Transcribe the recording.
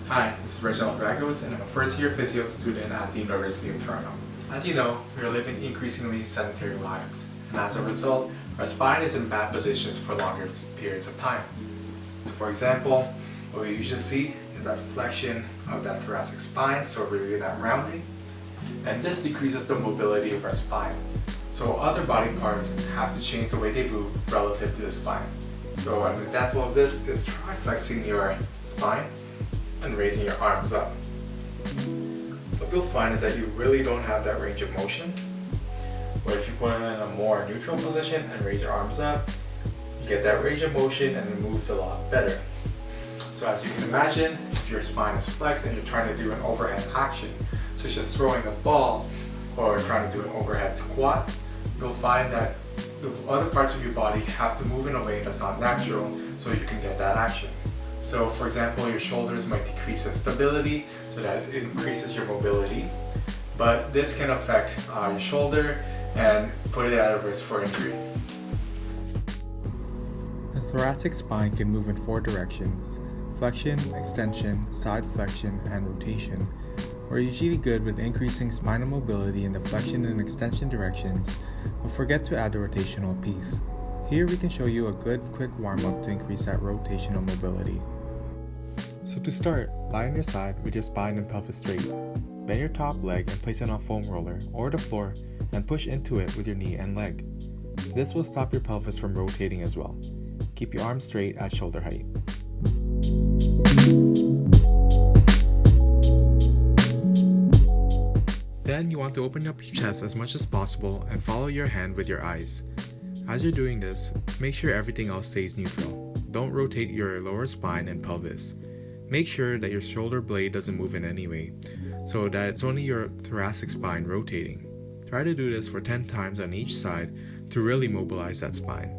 Hi, this is Reginald Dragos, and I'm a first-year physio student at the University of Toronto. As you know, we are living increasingly sedentary lives, and as a result, our spine is in bad positions for longer periods of time. So for example, what we usually see is that flexion of that thoracic spine, so really that rounding, and this decreases the mobility of our spine. So other body parts have to change the way they move relative to the spine. So an example of this is try flexing your spine and raising your arms up. What you'll find is that you really don't have that range of motion. But if you put it in a more neutral position and raise your arms up, you get that range of motion and it moves a lot better. So as you can imagine, if your spine is flexed and you're trying to do an overhead action, such as throwing a ball or trying to do an overhead squat, you'll find that the other parts of your body have to move in a way that's not natural so you can get that action. So for example, your shoulders might decrease in stability so that it increases your mobility, but this can affect your shoulder and put it at a risk for injury. The thoracic spine can move in 4 directions: flexion, extension, side flexion, and rotation. We're usually good with increasing spinal mobility in the flexion and extension directions, but forget to add the rotational piece. Here we can show you a good quick warm-up to increase that rotational mobility. So to start, lie on your side with your spine and pelvis straight. Bend your top leg and place it on a foam roller or the floor and push into it with your knee and leg. This will stop your pelvis from rotating as well. Keep your arms straight at shoulder height. Then you want to open up your chest as much as possible and follow your hand with your eyes. As you're doing this, make sure everything else stays neutral. Don't rotate your lower spine and pelvis. Make sure that your shoulder blade doesn't move in any way, so that it's only your thoracic spine rotating. Try to do this for 10 times on each side to really mobilize that spine.